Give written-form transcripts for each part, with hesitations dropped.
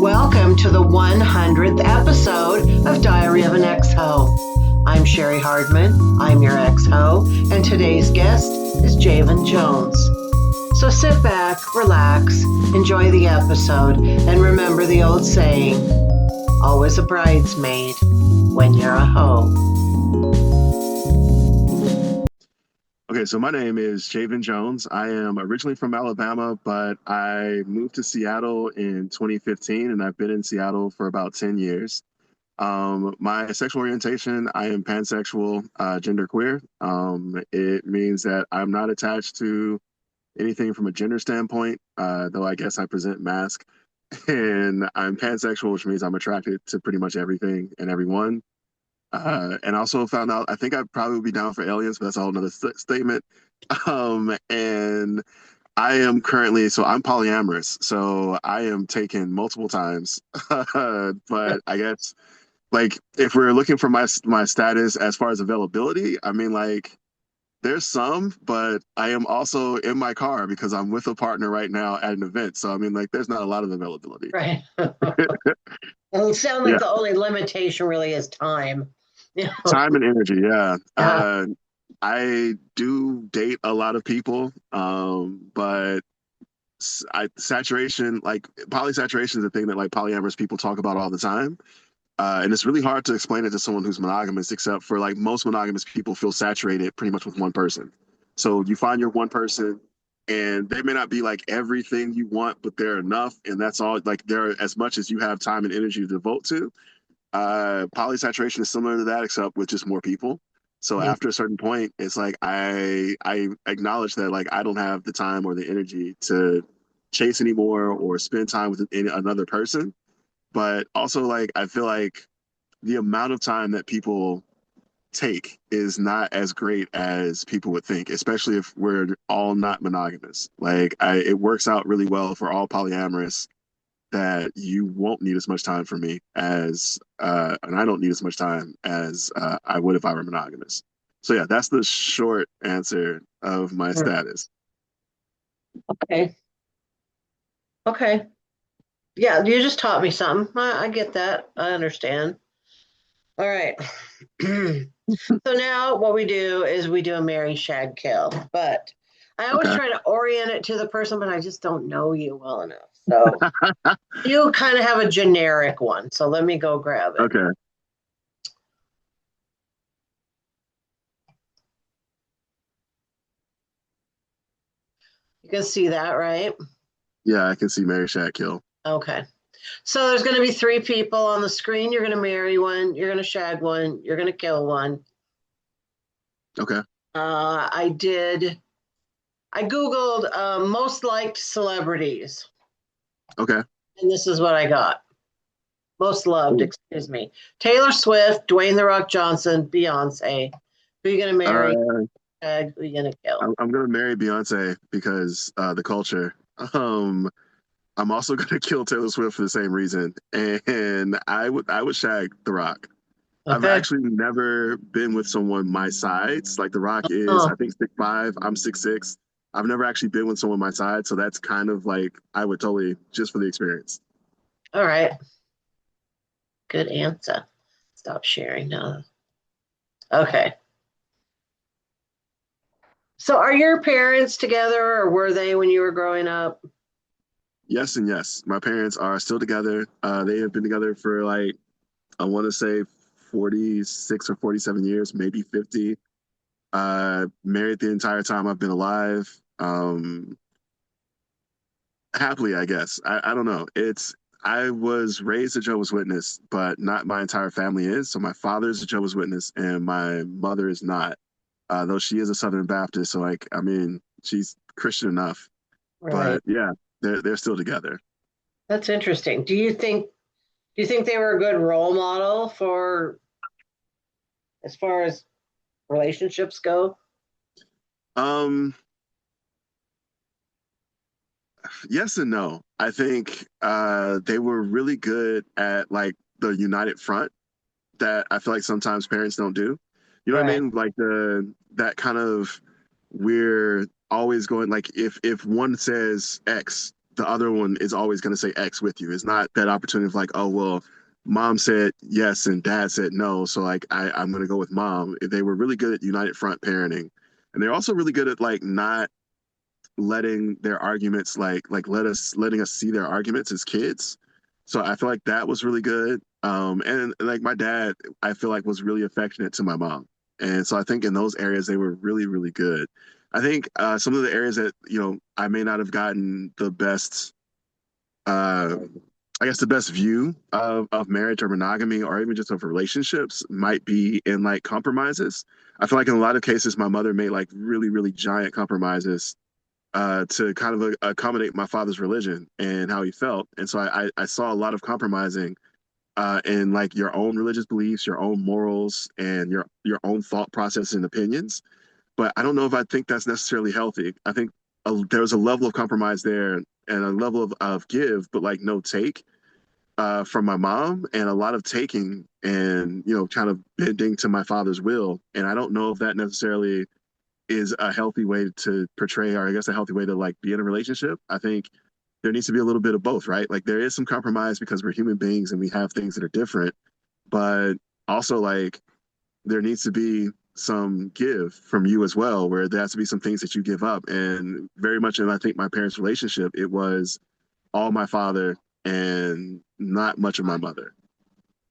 Welcome to the 100th episode of Diary of an Ex-Ho. I'm Cheri Hardman, I'm your ex-ho, and today's guest is Javann Jones. So sit back, relax, enjoy the episode, and remember the old saying, always a bridesmaid when you're a hoe. Okay, so my name is Javann Jones. I am originally from Alabama, but I moved to Seattle in 2015, and I've been in Seattle for about 10 years. My sexual orientation, I am pansexual, genderqueer. It means that I'm not attached to anything from a gender standpoint, though I guess I present masc. And I'm pansexual, which means I'm attracted to pretty much everything and everyone. And also found out, I think I'd probably be down for aliens, but that's a whole nother statement. And I am currently, so I'm polyamorous. So I am taken multiple times. But I guess, like, if we're looking for my status as far as availability, I mean, like, there's some, but I am also in my car because I'm with a partner right now at an event. So, I mean, like, there's not a lot of availability. Right. It'll sound like Yeah. the only limitation really is time. Time and energy, yeah. I do date a lot of people, but saturation, like polysaturation is a thing that like polyamorous people talk about all the time. And it's really hard to explain it to someone who's monogamous, except for like most monogamous people feel saturated pretty much with one person. So you find your one person and they may not be like everything you want, but they're enough. And that's all, like they're as much as you have time and energy to devote to. Polysaturation is similar to that, except with just more people. So after a certain point, it's like I acknowledge that like I don't have the time or the energy to chase anymore or spend time with another person. But also like I feel like the amount of time that people take is not as great as people would think, especially if we're all not monogamous. Like it works out really well for all polyamorous that you won't need as much time for me as, and I don't need as much time as I would if I were monogamous. So yeah, that's the short answer of my status. Okay. Okay. Yeah, you just taught me something. I get that. I understand. All right. So now what we do is we do a marry, shag, kill. But I always try to orient it to the person, but I just don't know you well enough. So you kind of have a generic one. So let me go grab it. Okay. You can see that, right? Yeah, I can see marry, shag, kill. Okay. So there's going to be three people on the screen. You're going to marry one. You're going to shag one. You're going to kill one. Okay. I Googled most liked celebrities. Okay. And this is what I got. Most loved, excuse me. Taylor Swift, Dwayne The Rock Johnson, Beyonce. Who are you going to marry? Who are you going to kill? I'm going to marry Beyonce because the culture. I'm also going to kill Taylor Swift for the same reason. And I would shag The Rock. Okay. I've actually never been with someone my size. Like The Rock is, I think 6'5", I'm 6'6". I've never actually been with someone my size. So that's kind of like, I would totally, just for the experience. All right. Good answer. Stop sharing now. Okay. So are your parents together or were they when you were growing up? Yes and yes. My parents are still together. They have been together for like, I want to say 46 or 47 years, maybe 50. Married the entire time I've been alive. Happily, I guess. I don't know. I was raised a Jehovah's Witness, but not my entire family is. So my father's a Jehovah's Witness and my mother is not. Though she is a Southern Baptist, so like I mean, she's Christian enough. Right. But yeah, they're still together. That's interesting. Do you think they were a good role model for as far as relationships go? Yes and no. I think they were really good at like the united front that I feel like sometimes parents don't do. You know what I mean? Like that kind of we're always going like if one says X, the other one is always going to say X with you. It's not that opportunity of like, oh, well, mom said yes and dad said no. So like, I'm going to go with mom. They were really good at united front parenting. And they're also really good at like not letting their arguments letting us see their arguments as kids. So I feel like that was really good. And like my dad, I feel like was really affectionate to my mom. And so I think in those areas they were really, really good. I think some of the areas that, I may not have gotten the best uh I guess the best view of marriage or monogamy or even just of relationships might be in like compromises. I feel like in a lot of cases my mother made like really, really giant compromises to kind of accommodate my father's religion and how he felt. And so I saw a lot of compromising in like your own religious beliefs, your own morals, and your own thought process and opinions. But I don't know if I think that's necessarily healthy. I think there's a level of compromise there and a level of give, but like no take from my mom, and a lot of taking and kind of bending to my father's will. And I don't know if that necessarily is a healthy way to portray, or I guess a healthy way to like be in a relationship. I think there needs to be a little bit of both, right? Like there is some compromise because we're human beings and we have things that are different, but also like there needs to be some give from you as well, where there has to be some things that you give up. And very much in I think my parents' relationship, it was all my father and not much of my mother.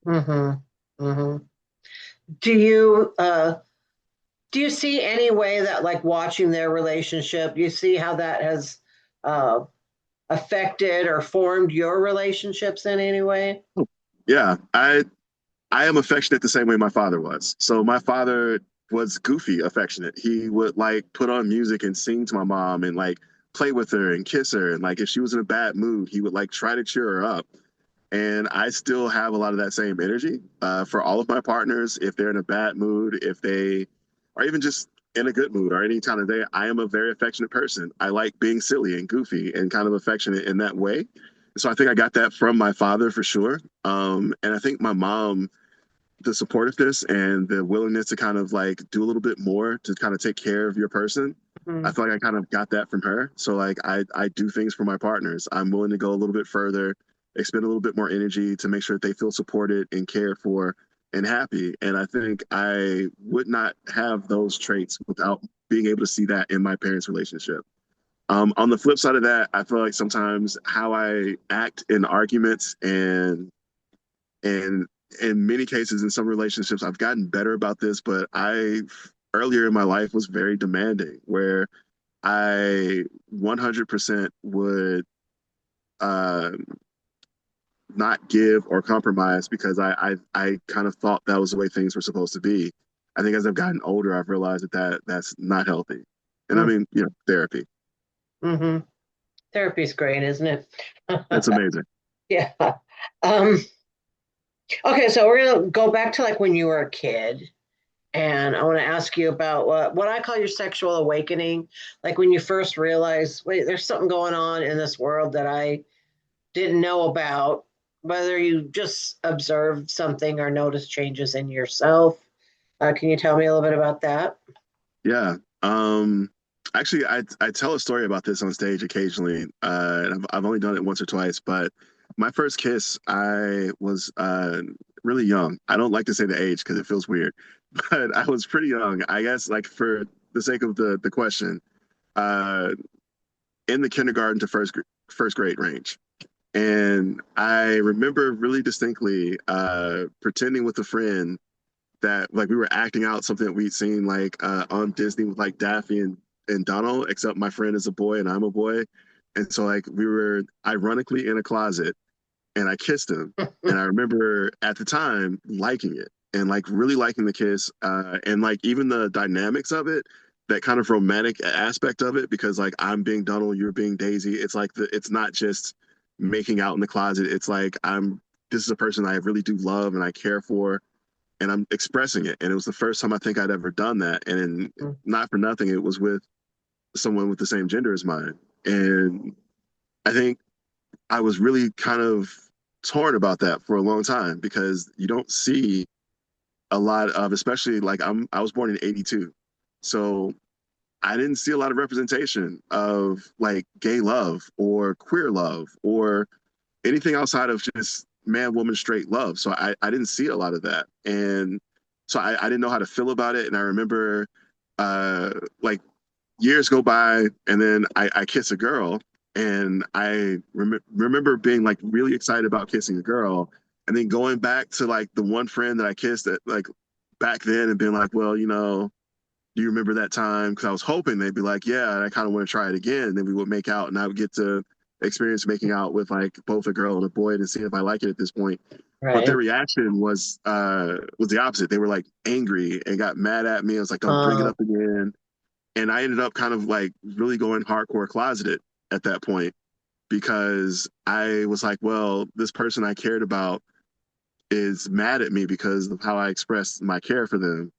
Mm-hmm. Mm-hmm. Do you do you see any way that like watching their relationship, you see how that has uh, affected or formed your relationships in any way? Yeah, I am affectionate the same way my father was. So my father was goofy affectionate. He would like put on music and sing to my mom and like play with her and kiss her. And like if she was in a bad mood, he would like try to cheer her up. And I still have a lot of that same energy for all of my partners. If they're in a bad mood, if they are even just in a good mood or any time of day, I am a very affectionate person. I like being silly and goofy and kind of affectionate in that way. So I think I got that from my father for sure. And I think my mom, the supportiveness and the willingness to kind of like do a little bit more to kind of take care of your person. I Mm-hmm. feel like I kind of got that from her. So like I do things for my partners. I'm willing to go a little bit further, expend a little bit more energy to make sure that they feel supported and cared for and happy. And I think I would not have those traits without being able to see that in my parents' relationship. On the flip side of that, I feel like sometimes how I act in arguments and in many cases, in some relationships, I've gotten better about this, but I earlier in my life was very demanding, where I 100% would uh, not give or compromise because I kind of thought that was the way things were supposed to be. I think as I've gotten older, I've realized that's not healthy. And I mean, therapy. Mm-hmm. Therapy's great, isn't it? That's amazing. Yeah. Um, okay, so we're gonna go back to like when you were a kid, and I want to ask you about what I call your sexual awakening, like when you first realized, wait, there's something going on in this world that I didn't know about, whether you just observed something or noticed changes in yourself. Can you tell me a little bit about that? Yeah. Um, Actually, I tell a story about this on stage occasionally. And I've only done it once or twice, but my first kiss, I was really young. I don't like to say the age because it feels weird, but I was pretty young. I guess like for the sake of the question, uh, in the kindergarten to first grade range. And I remember really distinctly pretending with a friend that like we were acting out something that we'd seen like on Disney with like Daffy and Donald, except my friend is a boy and I'm a boy. And so like we were ironically in a closet and I kissed him. And I remember at the time liking it and like really liking the kiss. And like even the dynamics of it, that kind of romantic aspect of it, because like I'm being Donald, you're being Daisy. It's like it's not just making out in the closet. It's like this is a person I really do love and I care for and I'm expressing it. And it was the first time I think I'd ever done that. And not for nothing, it was with someone with the same gender as mine. And I think I was really kind of torn about that for a long time because you don't see a lot of, especially like I was born in '82. So I didn't see a lot of representation of like gay love or queer love or anything outside of just man, woman, straight love. So I didn't see a lot of that. And so I didn't know how to feel about it. And I remember like years go by and then I kiss a girl and remember being like really excited about kissing a girl and then going back to like the one friend that I kissed at like back then and being like, well, do you remember that time? Because I was hoping they'd be like, yeah, and I kind of want to try it again. And then we would make out, and I would get to experience making out with like both a girl and a boy and see if I like it at this point. But their Right. reaction was the opposite. They were like angry and got mad at me. I was like, don't bring it Uh, up again. And I ended up kind of like really going hardcore closeted at that point because I was like, well, this person I cared about is mad at me because of how I expressed my care for them.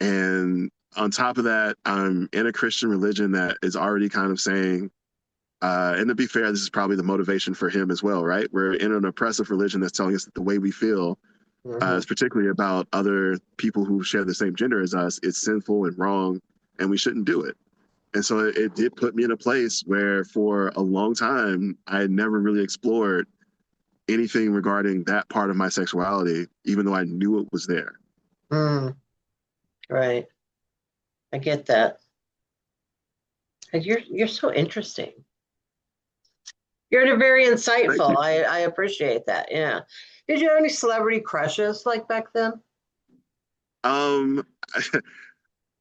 And on top of that, I'm in a Christian religion that is already kind of saying, and to be fair, this is probably the motivation for him as well, right? We're in an oppressive religion that's telling us that the way we feel, mhm. is particularly about other people who share the same gender as us, it's sinful and wrong, and we shouldn't do it. And so it did put me in a place where for a long time, I had never really explored anything regarding that part of my sexuality, even though I knew it was there. Mm, right. I get that. And you're so interesting. You're very Thank insightful. you. I appreciate that. Yeah. Did you have any celebrity crushes like back then? Um,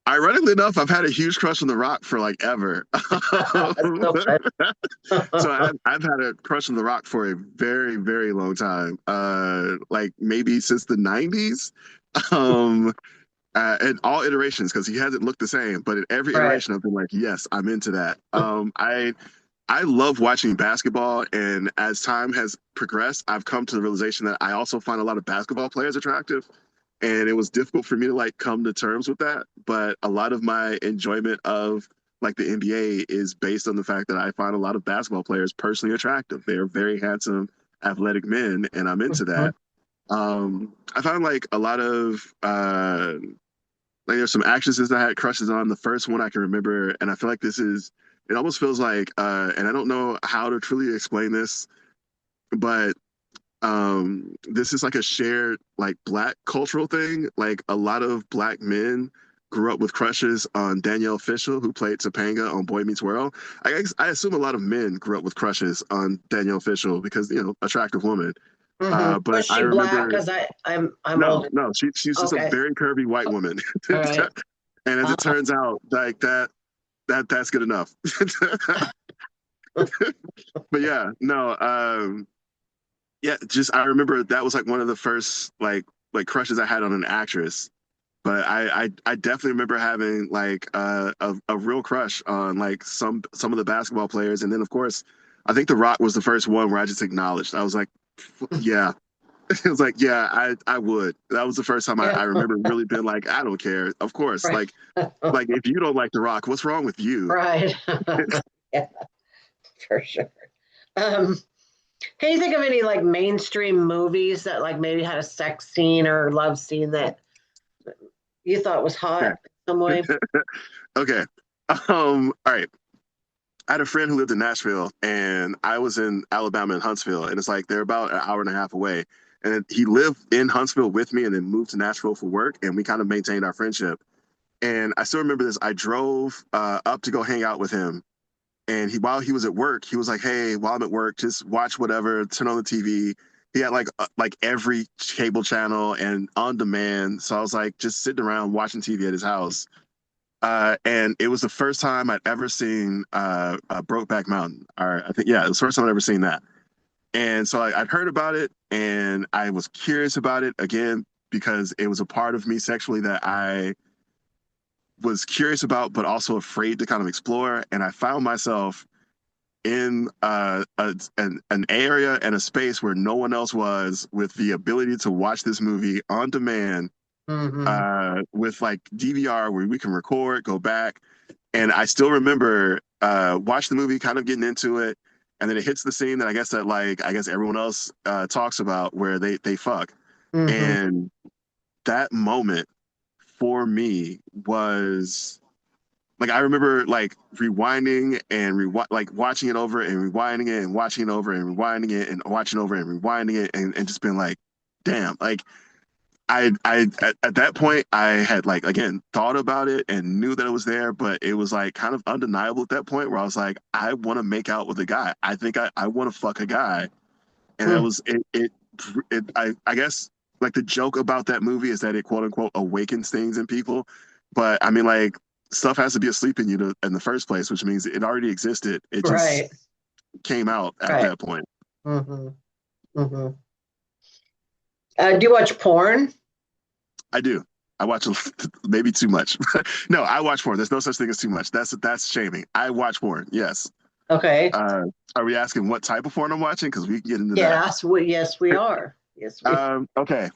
Ironically enough, I've had a huge crush on The Rock for like ever. That's so So funny. I've had a crush on The Rock for a very, very long time. Like maybe since the 90s. Um, in all iterations, because he hasn't looked the same, but in every Right. iteration I've been like, yes, I'm into that. I love watching basketball, and as time has progressed, I've come to the realization that I also find a lot of basketball players attractive. And it was difficult for me to like come to terms with that. But a lot of my enjoyment of like the NBA is based on the fact that I find a lot of basketball players personally attractive. They're very handsome, athletic men, and I'm into Mhm. that. I found like a lot of like there's some actresses that I had crushes on. The first one I can remember, and I feel like this is it almost feels like and I don't know how to truly explain this, but this is like a shared like black cultural thing. Like a lot of black men grew up with crushes on Danielle Fishel, who played Topanga on Boy Meets World. I assume a lot of men grew up with crushes on Danielle Fishel because attractive woman. But Was I she black? remember Because I'm no, older. no, she's just a Okay. very curvy white woman. All right. And as it Uh, turns out, like that's good enough. But yeah, no, yeah, just I remember that was like one of the first like crushes I had on an actress. But I definitely remember having like a real crush on like some of the basketball players, and then of course, I think The Rock was the first one where I just acknowledged. I was like, yeah, it was like, yeah, I would. That was the first time I yeah. remember really being like, I don't care. Of course, Right. like if you don't like The Rock, what's wrong with you? Right. Yeah, for sure. Um, can you think of any like mainstream movies that like maybe had a sex scene or love scene that you thought was hot in some way? Okay. Okay. All right. I had a friend who lived in Nashville, and I was in Alabama in Huntsville, and it's like they're about an hour and a half away. And he lived in Huntsville with me, and then moved to Nashville for work, and we kind of maintained our friendship. And I still remember this. I drove up to go hang out with him, and while he was at work, he was like, "Hey, while I'm at work, just watch whatever, turn on the TV." He had like every cable channel and on demand. So I was like just sitting around watching TV at his house. And it was the first time I'd ever seen Brokeback Mountain. Or I think, yeah, it was the first time I'd ever seen that. And so I'd heard about it and I was curious about it again because it was a part of me sexually that I was curious about, but also afraid to kind of explore. And I found myself in an area and a space where no one else was with the ability to watch this movie on demand Hmm. with like DVR where we can record, go back. And I still remember watch the movie, kind of getting into it, and then it hits the scene that I guess everyone else talks about where they fuck. Hmm. And that moment for me was like I remember like rewinding and like watching it over and rewinding it and watching it over and rewinding it and watching over and rewinding it and just being like, damn, like at that point I had like again thought about it and knew that it was there, but it was like kind of undeniable at that point where I was like, I want to make out with a guy. I think I want to fuck a guy. And that Hmm. was I guess like the joke about that movie is that it quote unquote awakens things in people. But I mean like stuff has to be asleep in you in the first place, which means it already existed. It just Right. came out at Right. that point. Hmm. Hmm. Do you watch porn? I do. I watch maybe too much. No, I watch porn. There's no such thing as too much. That's shaming. I watch porn. Yes. Okay. Uh, are we asking what type of porn I'm watching? Because we can get into that. Yes, we are. Yes, we. Okay.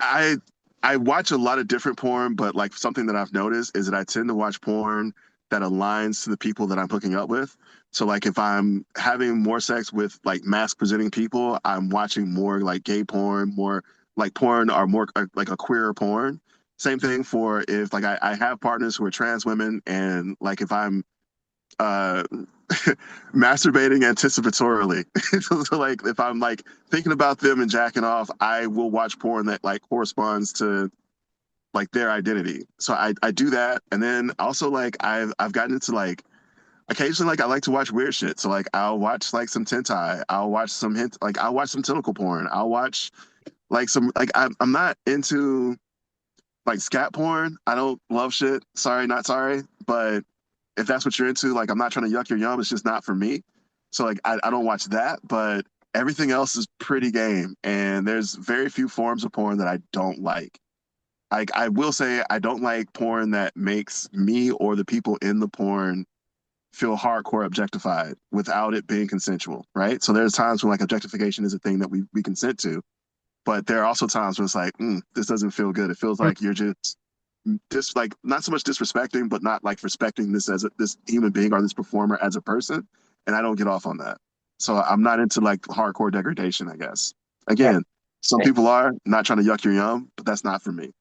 I I watch a lot of different porn, but like something that I've noticed is that I tend to watch porn that aligns to the people that I'm hooking up with. So like if I'm having more sex with like mask presenting people, I'm watching more like gay porn, more like porn or more like a queer porn. Same thing for if like I have partners who are trans women and like if I'm uh masturbating anticipatorily. So like if I'm like thinking about them and jacking off, I will watch porn that like corresponds to like their identity. So I do that. And then also like I've gotten into like occasionally like I like to watch weird shit. So like I'll watch like some hentai. I'll watch some I'll watch some tentacle porn. I'll watch like some like I'm not into like scat porn. I don't love shit. Sorry, not sorry. But if that's what you're into, like I'm not trying to yuck your yum. It's just not for me. So like I don't watch that, but everything else is pretty game. And there's very few forms of porn that I don't like. I will say I don't like porn that makes me or the people in the porn feel hardcore objectified without it being consensual, right? So there's times when like objectification is a thing that we consent to, but there are also times when it's like, this doesn't feel good. It feels like you're just like not so much disrespecting, but not like respecting this as this human being or this performer as a person, and I don't get off on that. So I'm not into like hardcore degradation, I guess. Right. Again, some people are not trying to yuck your yum, but that's not for me.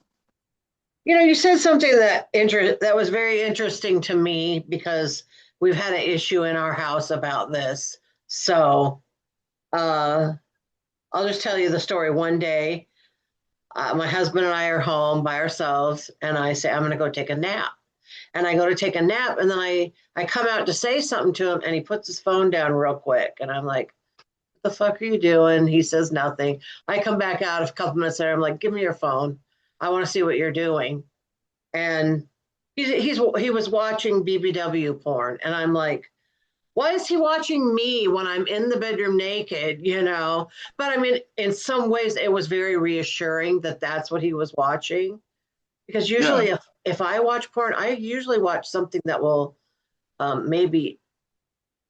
You said something that was very interesting to me because we've had an issue in our house about this. So uh, I'll just tell you the story. One day, my husband and I are home by ourselves, and I say, I'm going to go take a nap. And I go to take a nap, and then I come out to say something to him, and he puts his phone down real quick. And I'm like, what the fuck are you doing? He says nothing. I come back out a couple minutes later. I'm like, give me your phone. I want to see what you're doing. And he was watching BBW porn, and I'm like, why is he watching me when I'm in the bedroom naked? But I mean, in some ways, it was very reassuring that that's what he was watching. Because Yeah, usually, if I watch porn, I usually watch something that will maybe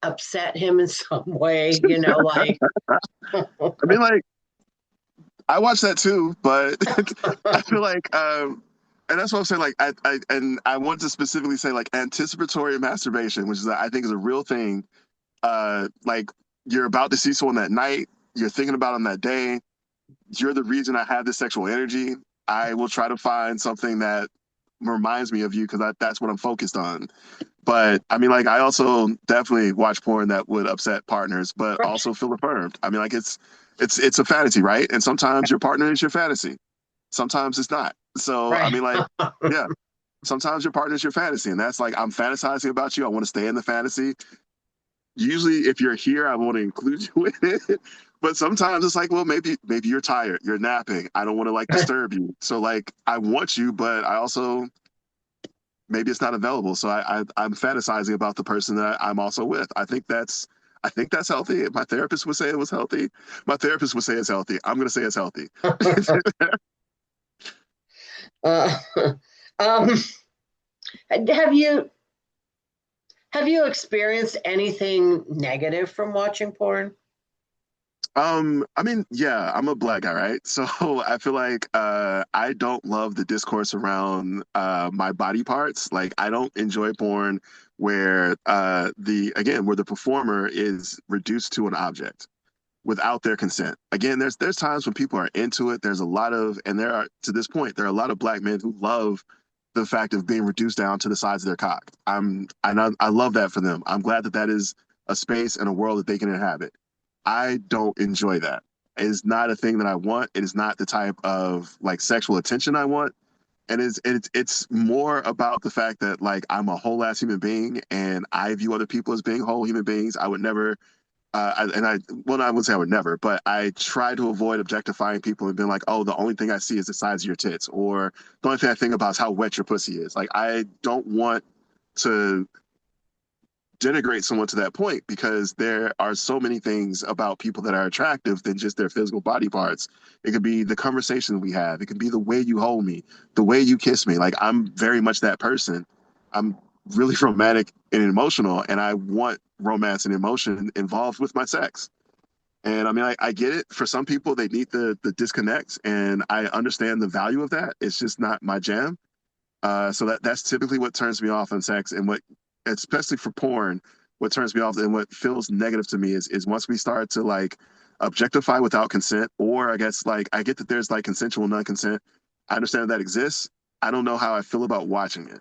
upset him in some way. Like I mean, like I watch that too, but I feel like, and that's what I'm saying. Like, and I want to specifically say like anticipatory masturbation, which is I think is a real thing. Like you're about to see someone that night, you're thinking about them that day. You're the reason I have this sexual energy. I will try to find something that reminds me of you because that's what I'm focused on. But I mean, like, I also definitely watch porn that would upset partners, but also feel affirmed. I mean, like, it's a fantasy, right? And sometimes your partner is your fantasy, sometimes it's not. So I right. mean, like, yeah, sometimes your partner is your fantasy, and that's like I'm fantasizing about you. I want to stay in the fantasy. Usually, if you're here, I want to include you in it. But sometimes it's like, well, maybe you're tired, you're napping. I don't want to like disturb you. So like, I want you, but I also maybe it's not available. So I'm fantasizing about the person that I'm also with. I think that's healthy. My therapist would say it was healthy. My therapist would say it's healthy. I'm gonna say it's healthy. uh, um, have you have you experienced anything negative from watching porn? I mean, yeah, I'm a black guy, right? So I feel like I don't love the discourse around my body parts. Like I don't enjoy porn where where the performer is reduced to an object without their consent. Again, there's times when people are into it. There's a lot of and there are to this point, there are a lot of black men who love the fact of being reduced down to the size of their cock. I love that for them. I'm glad that that is a space and a world that they can inhabit. I don't enjoy that. It is not a thing that I want. It is not the type of like sexual attention I want. And it's more about the fact that like I'm a whole ass human being and I view other people as being whole human beings. I would never well, I wouldn't say I would never, but I try to avoid objectifying people and being like, oh, the only thing I see is the size of your tits, or the only thing I think about is how wet your pussy is. Like, I don't want to denigrate someone to that point because there are so many things about people that are attractive than just their physical body parts. It could be the conversation we have, it could be the way you hold me, the way you kiss me. Like, I'm very much that person. I'm really romantic and emotional, and I want romance and emotion involved with my sex. And I mean, I get it. For some people, they need the disconnect, and I understand the value of that. It's just not my jam. So that's typically what turns me off on sex, and what, especially for porn, what turns me off and what feels negative to me is once we start to like objectify without consent, or I guess like I get that there's like consensual non-consent. I understand that exists. I don't know how I feel about watching it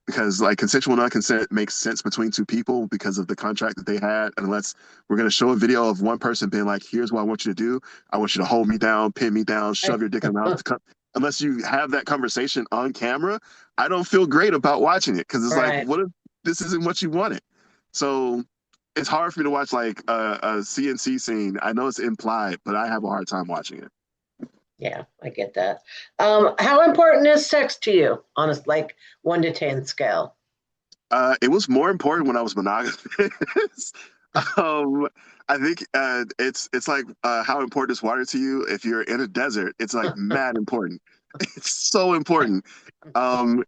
because like consensual non-consent makes sense between two people because of the contract that they had. Unless we're going to show a video of one person being like, here's what I want you to do. I want you to hold me down, pin me down, shove your dick in my mouth. Unless you have that conversation on camera, I don't feel great about watching it because it's like, Right. what if this isn't what you wanted? So it's hard for me to watch like a CNC scene. I know it's implied, but I have a hard time watching it. Yeah, I get that. How important is sex to you on a like 1 to 10 scale? It was more important when I was monogamous. um, I think it's like how important is water to you? If you're in a desert, it's like mad important. It's so important.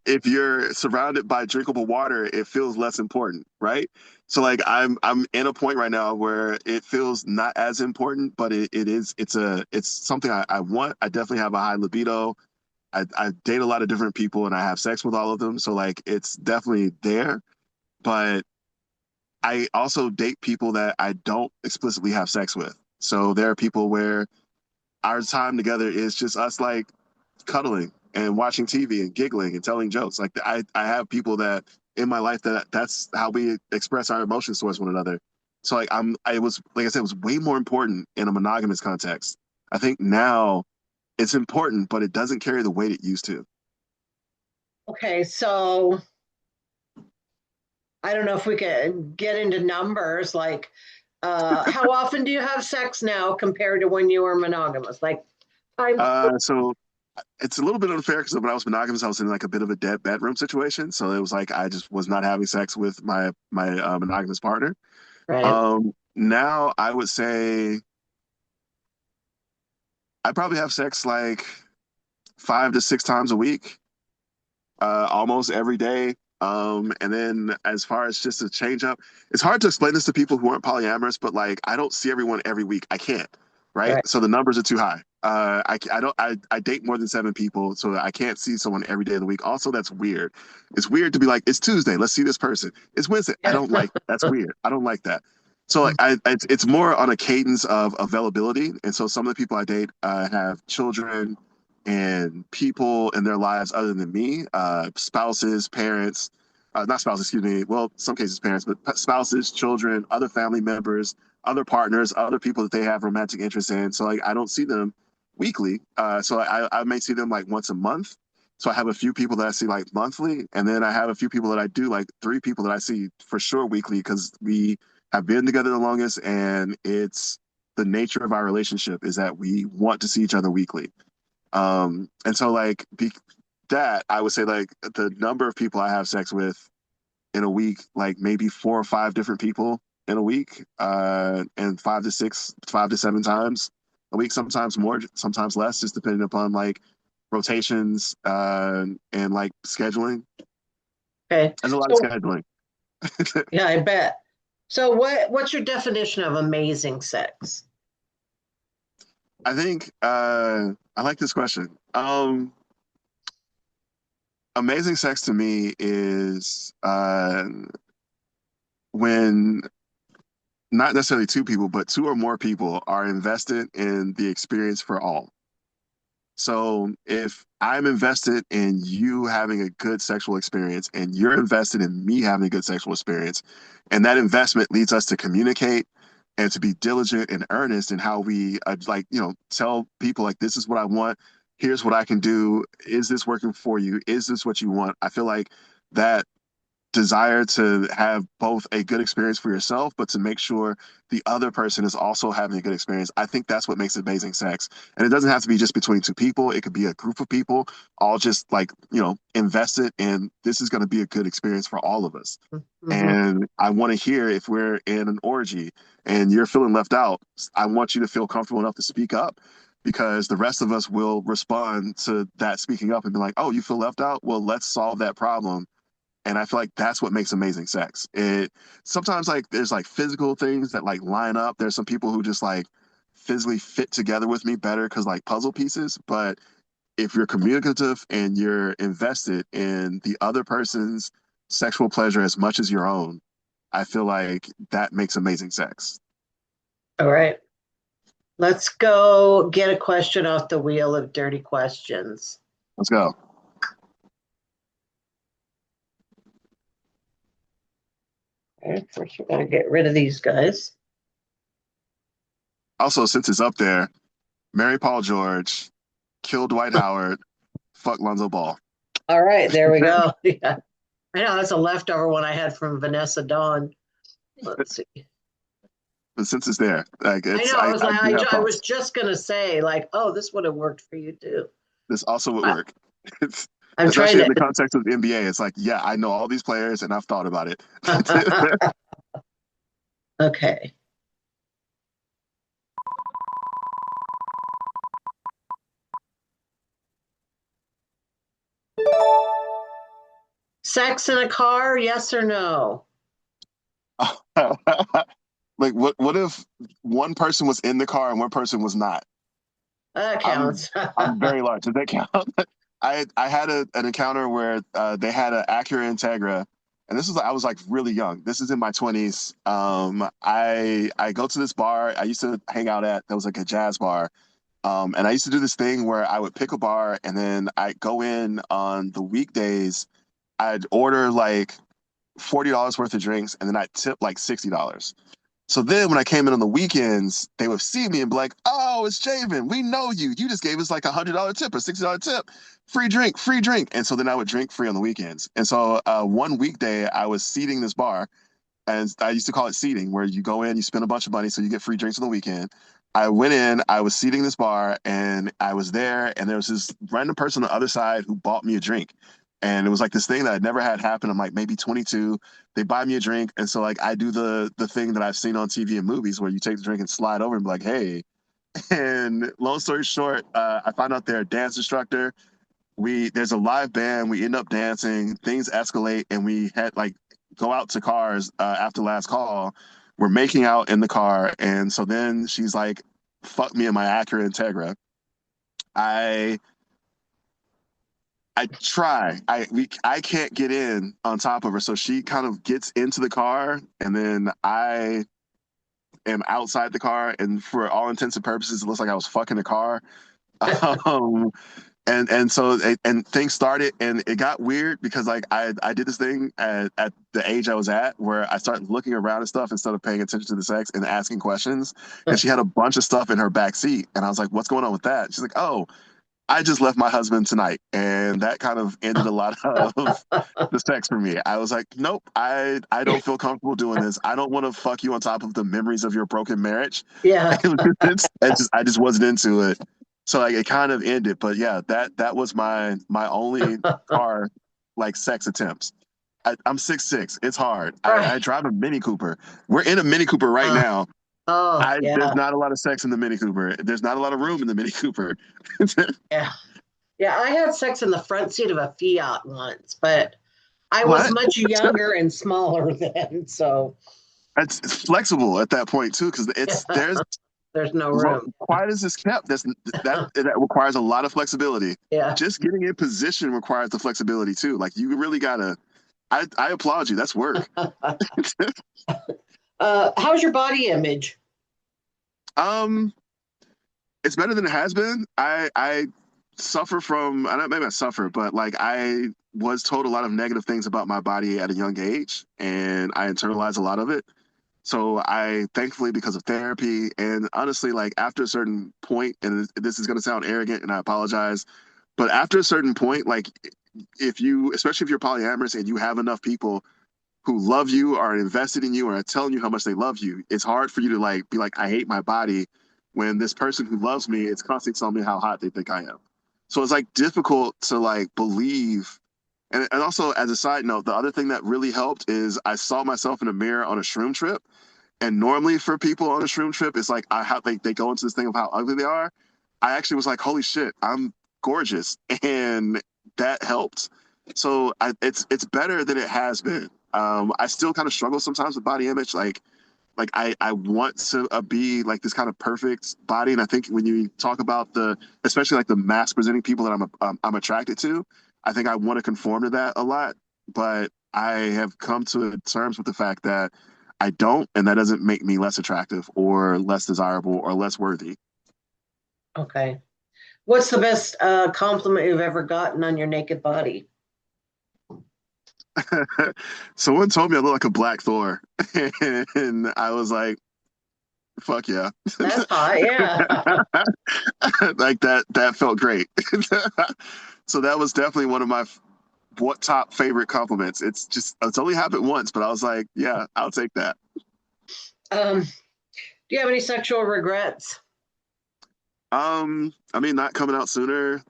If you're surrounded by drinkable water, it feels less important, right? So like I'm in a point right now where it feels not as important, but it is it's something I want. I definitely have a high libido. I date a lot of different people and I have sex with all of them. So like it's definitely there. But I also date people that I don't explicitly have sex with. So there are people where our time together is just us like cuddling and watching TV and giggling and telling jokes. Like I have people that in my life that's how we express our emotions towards one another. So like I was like I said, it was way more important in a monogamous context. I think now it's important, but it doesn't carry the weight it used to. Okay, so I don't know if we could get into numbers. Like, how often do you have sex now compared to when you were monogamous? Like, times. So it's a little bit unfair because when I was monogamous, I was in like a bit of a dead bedroom situation. So it was like I just was not having sex with my monogamous partner. Right. Now I would say I probably have sex like 5 to 6 times a week, almost every day. And then as far as just a change up, it's hard to explain this to people who aren't polyamorous, but like I don't see everyone every week. I can't, right? Right. So the numbers are too high. I don't I date more than 7 people, so I can't see someone every day of the week. Also, that's weird. It's weird to be like, it's Tuesday, let's see this person. It's Wednesday. I Yeah. don't like that's weird. I don't like that. So like it's more on a cadence of availability. And so some of the people I date have children and people in their lives other than me, spouses, parents, not spouses, excuse me. Well, some cases parents, but spouses, children, other family members, other partners, other people that they have romantic interest in. So like I don't see them weekly. So I may see them like once a month. So I have a few people that I see like monthly, and then I have a few people that I do like 3 people that I see for sure weekly because we have been together the longest, and it's the nature of our relationship is that we want to see each other weekly. And so like that I would say like the number of people I have sex with in a week, like maybe 4 or 5 different people in a week, and 5 to 6, 5 to 7 times a week, sometimes more, sometimes less, just depending upon like rotations and like scheduling. Okay. There's a lot of So scheduling. yeah, I bet. So what's your definition of amazing sex? I think I like this question. Amazing sex to me is when not necessarily 2 people, but 2 or more people are invested in the experience for all. So if I'm invested in you having a good sexual experience and you're invested in me having a good sexual experience, and that investment leads us to communicate and to be diligent and earnest in how we like, tell people like, this is what I want. Here's what I can do. Is this working for you? Is this what you want? I feel like that desire to have both a good experience for yourself, but to make sure the other person is also having a good experience. I think that's what makes amazing sex. And it doesn't have to be just between two people. It could be a group of people all just like, invested in this is going to be a good experience for all of us. Mhm. And I want to hear if we're in an orgy and you're feeling left out, I want you to feel comfortable enough to speak up because the rest of us will respond to that speaking up and be like, oh, you feel left out? Well, let's solve that problem. And I feel like that's what makes amazing sex. It sometimes like there's like physical things that like line up. There's some people who just like physically fit together with me better because like puzzle pieces. But if you're communicative and you're invested in the other person's sexual pleasure as much as your own, I feel like that makes amazing sex. All right. Let's go get a question off the wheel of dirty questions. Let's go. Okay, first, we're going to get rid of these guys. Also, since it's up there, marry Paul George, kill Dwight Howard, fuck Lonzo Ball. All right, there we go. Yeah. I know that's a leftover one I had from Vanessa Dawn. Let's see. But since it's there, like I it's know. I was I like, do have I was thoughts. just gonna say, like, oh, this would have worked for you too. This also would But work. It's, I'm trying especially in the to. context of the NBA. It's like, yeah, I know all these players and I've thought about it. Okay. Sex in a car, yes or no? Like, what if one person was in the car and one person was not? That I'm counts. I'm very large. Does that count? I had an encounter where they had an Acura Integra, and this was I was like really young. This is in my 20s. I go to this bar I used to hang out at. That was like a jazz bar. And I used to do this thing where I would pick a bar and then I'd go in on the weekdays. I'd order like $40 worth of drinks and then I'd tip like $60. So then when I came in on the weekends, they would see me and be like, oh, it's Javon. We know you. You just gave us like $100 tip or $60 tip. Free drink, free drink. And so then I would drink free on the weekends. And so one weekday I was seating this bar and I used to call it seating, where you go in, you spend a bunch of money, so you get free drinks on the weekend. I went in, I was seating this bar, and I was there, and there was this random person on the other side who bought me a drink. And it was like this thing that I'd never had happen. I'm like maybe 22. They buy me a drink, and so like I do the thing that I've seen on TV and movies where you take the drink and slide over and be like, hey. And long story short, I found out they're a dance instructor. There's a live band. We end up dancing. Things escalate, and we had like go out to cars after last call. We're making out in the car, and so then she's like, "Fuck me in my Acura Integra." I I try. I can't get in on top of her, so she kind of gets into the car, and then I am outside the car, and for all intents and purposes, it looks like I was fucking the car. Um, and so and things started and it got weird because like I did this thing at the age I was at where I started looking around and stuff instead of paying attention to the sex and asking questions. And she had a bunch of stuff in her back seat, and I was like, "What's going on with that?" She's like, "Oh, I just left my husband tonight," and that kind of ended a lot of the sex for me. I was like, "Nope, I don't feel comfortable doing this. I don't want to fuck you on top of the memories of your broken marriage." Yeah. I just wasn't into it. So like it kind of ended, but yeah, that was my only car like sex attempts. I'm 6'6". It's hard. I Right. drive a Mini Cooper. We're in a Mini Cooper right Uh, now. oh, There's yeah. not a lot of sex in the Mini Cooper. There's not a lot of room in the Mini Cooper. Yeah. Yeah. I had sex in the front seat of a Fiat once, but I was What? much younger and smaller then. So It's flexible at that point too, because it's there's there's no room. quiet as it's kept. That requires a lot of flexibility. Yeah. Just getting in position requires the flexibility too. Like you really gotta. I applaud you. That's work. How's your body image? um, it's better than it has been. I suffer from, I don't maybe I suffer, but like I was told a lot of negative things about my body at a young age, and I internalized a lot of it. So I thankfully, because of therapy and honestly, like after a certain point, and this is going to sound arrogant, and I apologize, but after a certain point, like if you, especially if you're polyamorous and you have enough people who love you, are invested in you, or are telling you how much they love you, it's hard for you to like be like, I hate my body when this person who loves me is constantly telling me how hot they think I am. So it's like difficult to like believe. And also, as a side note, the other thing that really helped is I saw myself in a mirror on a shroom trip. And normally for people on a shroom trip, it's like how they go into this thing of how ugly they are. I actually was like, holy shit, I'm gorgeous. And that helped. So it's better than it has been. I still kind of struggle sometimes with body image. Like I want to be like this kind of perfect body. And I think when you talk about especially like the mass presenting people that I'm attracted to, I think I want to conform to that a lot. But I have come to terms with the fact that I don't, and that doesn't make me less attractive or less desirable or less worthy. Okay. What's the best compliment you've ever gotten on your naked body? Someone told me I look like a black Thor, and I was like, "Fuck yeah!" That's hot. Yeah. Like that felt great. So that was definitely one of my what top favorite compliments. It's only happened once, but I was like, "Yeah, I'll take that." Do you have any sexual regrets? I mean, not coming out sooner,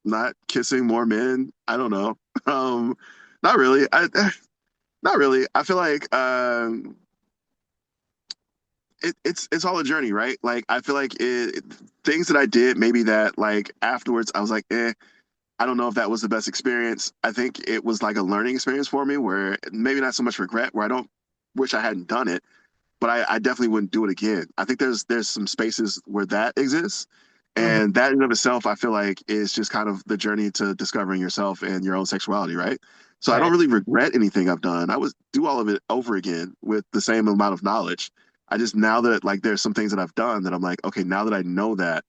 not kissing more men. I don't know. Um, not really. Not really. I feel like it's all a journey, right? Like I feel like things that I did maybe that like afterwards I was like, I don't know if that was the best experience. I think it was like a learning experience for me where maybe not so much regret, where I don't wish I hadn't done it, but I definitely wouldn't do it again. I think there's some spaces where that exists. Mhm. And that in and of itself, I feel like is just kind of the journey to discovering yourself and your own sexuality, right? So I don't Right. really regret anything I've done. I would do all of it over again with the same amount of knowledge. I just now that like there's some things that I've done that I'm like, okay, now that I know that,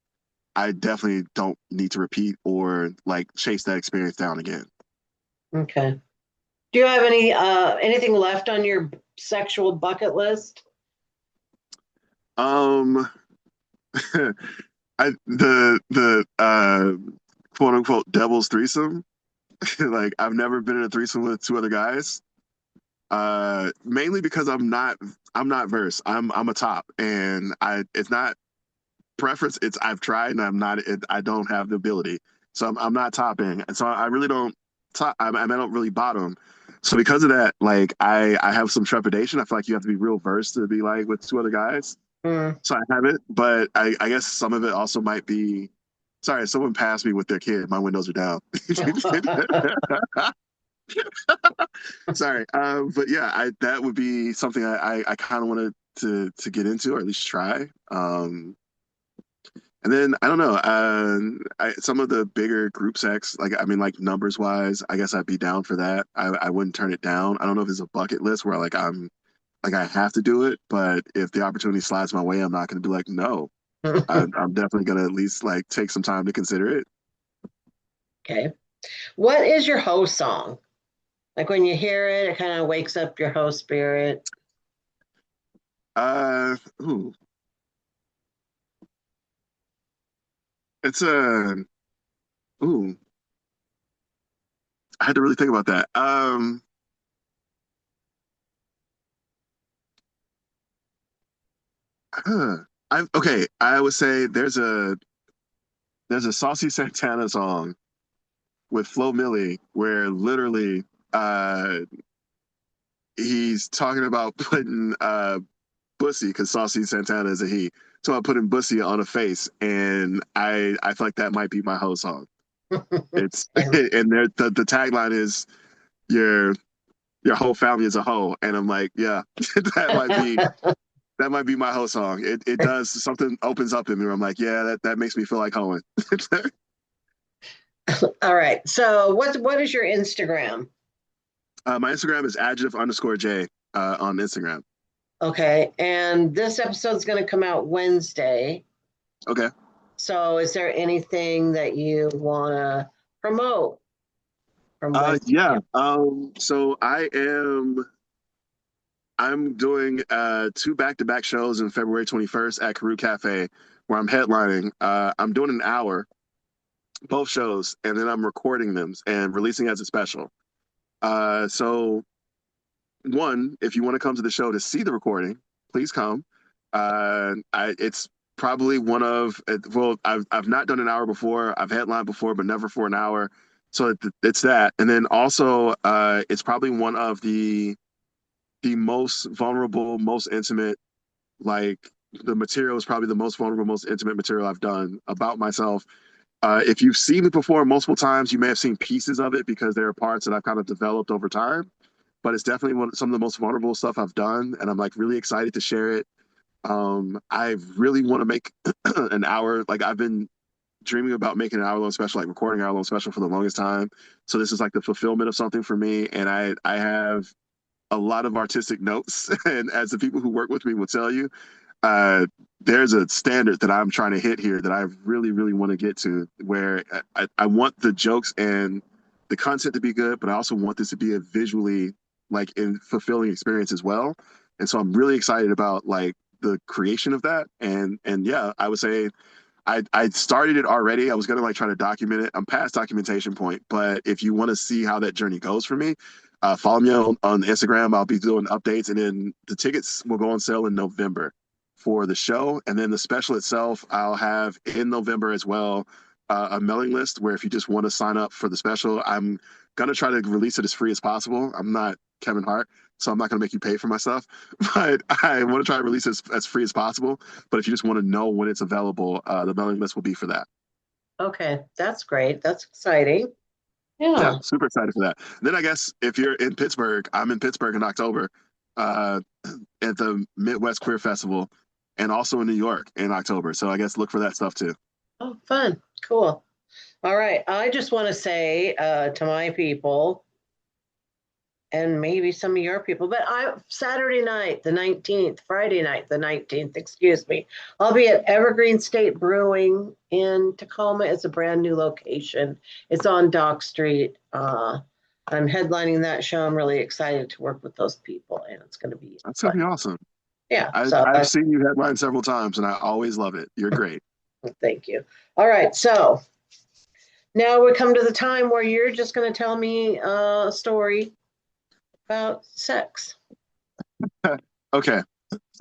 I definitely don't need to repeat or like chase that experience down again. Okay. Do you have anything left on your sexual bucket list? Um, the quote unquote devil's threesome. Like I've never been in a threesome with two other guys. Mainly because I'm not verse. I'm a top, and it's not preference. It's I've tried and I don't have the ability, so I'm not topping, and so I really don't top. I don't really bottom. So because of that, like I have some trepidation. I feel like you have to be real versed to be like with two other guys. Mm. So I haven't, but I guess some of it also might be. Sorry, someone passed me with their kid. My windows are down. Sorry, but yeah, that would be something I kind of wanted to get into or at least try. And then I don't know, some of the bigger group sex, like I mean, like numbers wise, I guess I'd be down for that. I wouldn't turn it down. I don't know if it's a bucket list where like I have to do it, but if the opportunity slides my way, I'm not going to be like no. I'm definitely going to at least like take some time to consider it. Okay. What is your host song? Like when you hear it, it kind of wakes up your host spirit. Ooh, it's a ooh. I had to really think about that. Huh. Okay. I would say there's a Saucy Santana song with Flo Milli where literally he's talking about putting Bussy because Saucy Santana is a he. So I'm putting Bussy on a face, and I feel like that might be my whole song. It's and the tagline is your your whole family is a hoe, and I'm like, yeah, that might be that might be my whole song. It does something opens up in me where I'm like, yeah, that makes me feel like hoeing. All right. So what is your Instagram? My Instagram is adjective_J on Instagram. Okay. And this episode is going to come out Wednesday. Okay. So is there anything that you want to promote from when? Yeah. So I'm doing two back-to-back shows in February 21st at Carew Cafe where I'm headlining. I'm doing an hour, both shows, and then I'm recording them and releasing as a special. So one, if you want to come to the show to see the recording, please come. It's probably one of well, I've not done an hour before. I've headlined before, but never for an hour. So it's that, and then also it's probably one of the most vulnerable, most intimate. Like the material is probably the most vulnerable, most intimate material I've done about myself. If you've seen me perform multiple times, you may have seen pieces of it because there are parts that I've kind of developed over time, but it's definitely some of the most vulnerable stuff I've done, and I'm like really excited to share it. I really want to make an hour. Like I've been dreaming about making an hour long special, like recording an hour long special for the longest time. So this is like the fulfillment of something for me, and I have a lot of artistic notes, and as the people who work with me will tell you, uh, there's a standard that I'm trying to hit here that I really, really want to get to, where I want the jokes and the content to be good, but I also want this to be a visually like in fulfilling experience as well. And so I'm really excited about like the creation of that. And yeah, I would say I started it already. I was gonna like try to document it. I'm past documentation point, but if you want to see how that journey goes for me, follow me on Instagram. I'll be doing updates, and then the tickets will go on sale in November for the show, and then the special itself I'll have in November as well. A mailing list where if you just want to sign up for the special, I'm gonna try to release it as free as possible. I'm not Kevin Hart, so I'm not gonna make you pay for my stuff, but I want to try to release it as free as possible. But if you just want to know when it's available, the mailing list will be for that. Okay, that's great. That's exciting. Yeah, Yeah. super excited for that. Then I guess if you're in Pittsburgh, I'm in Pittsburgh in October uh, at the Midwest Queer Festival, and also in New York in October. So I guess look for that stuff too. Oh, fun. Cool. All right. I just want to say to my people, and maybe some of your people, but Saturday night, the 19th, Friday night, the 19th, excuse me, I'll be at Evergreen State Brewing in Tacoma. It's a brand new location. It's on Dock Street. I'm headlining that show. I'm really excited to work with those people, and it's going to be That's gonna fun. be awesome. Yeah. I, So I've seen you headline several times, and I always love it. You're great. thank you. All right. So now we come to the time where you're just going to tell me a story about sex. Okay.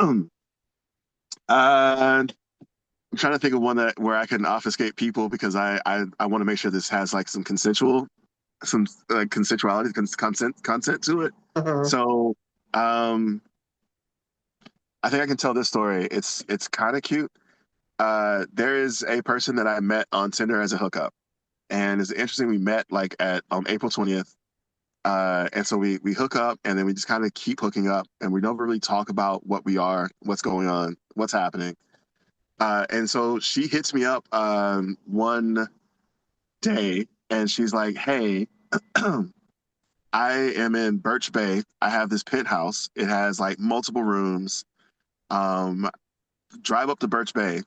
Um, I'm trying to think of one that where I can obfuscate people because I want to make sure this has like some consensuality, consent to it. Uh-huh. So um, I think I can tell this story. It's kind of cute. There is a person that I met on Tinder as a hookup, and it's interesting. We met like at April 20th, and so we hook up, and then we just kind of keep hooking up, and we don't really talk about what we are, what's going on, what's happening. And so she hits me up one day, and she's like, "Hey." I am in Birch Bay. I have this penthouse. It has like multiple rooms. Um, Drive up to Birch Bay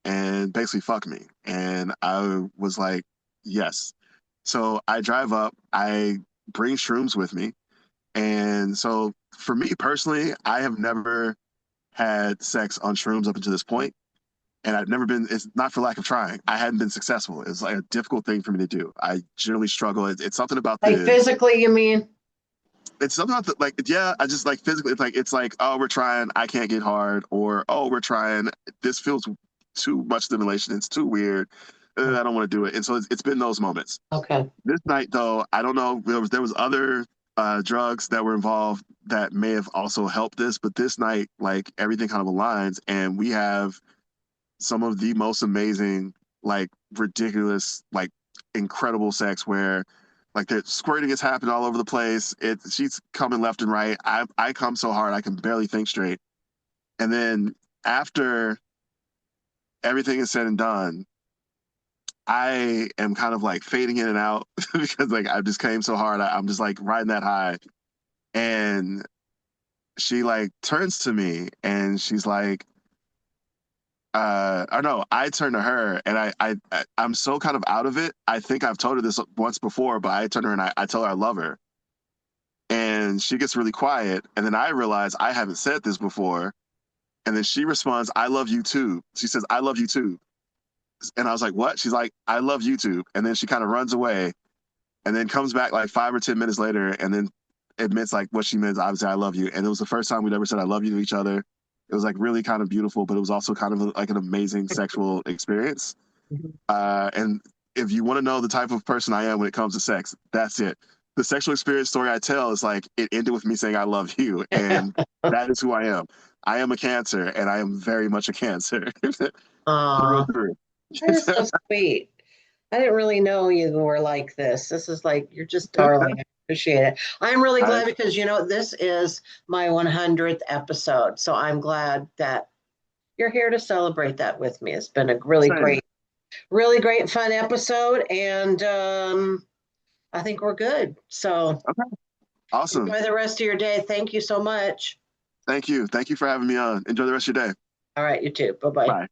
and basically fuck me. And I was like, yes. So I drive up, I bring shrooms with me. And so for me personally, I have never had sex on shrooms up until this point. And I've never been, it's not for lack of trying. I hadn't been successful. It's like a difficult thing for me to do. I generally struggle. It's something about Like physically, you mean? it's something about like, yeah, I just like physically, it's like, oh, we're trying, I can't get hard, or oh, we're trying, this feels too much stimulation, it's too weird, I don't want to do it. And so it's been those moments. Okay. This night, though, I don't know. There was other drugs that were involved that may have also helped this, but this night, like everything kind of aligns, and we have some of the most amazing, like ridiculous, like incredible sex where. Like the squirting is happening all over the place. She's coming left and right. I come so hard I can barely think straight. And then after everything is said and done, I am kind of like fading in and out because like I just came so hard. I'm just like riding that high. And she like turns to me and she's like, I know I turned to her and I'm so kind of out of it. I think I've told her this once before, but I turn to her and I tell her I love her. And she gets really quiet. And then I realize I haven't said this before. And then she responds, I love you too. She says, I love you too. And I was like, what? She's like, I love YouTube. And then she kind of runs away and then comes back like 5 or 10 minutes later and then admits like what she meant. Obviously, I love you. And it was the first time we'd ever said I love you to each other. It was like really kind of beautiful, but it was also kind of like an amazing sexual experience. Mhm. And if you want to know the type of person I am when it comes to sex, that's it. The sexual experience story I tell is like it ended with me saying I love you, and that is who I am. I am a Cancer, and I am very much a Cancer through Aw, and through. that is so sweet. I didn't really know you were like this. This is like, you're just darling. I appreciate it. I'm really I, glad because, this is my 100th episode. So I'm glad that you're here to celebrate that with me. It's been a same. really great, fun episode. And I think we're good. So Okay, awesome. enjoy the rest of your day. Thank you so much. Thank you. Thank you for having me on. Enjoy the rest of your day. All right, you too. Bye bye. Bye.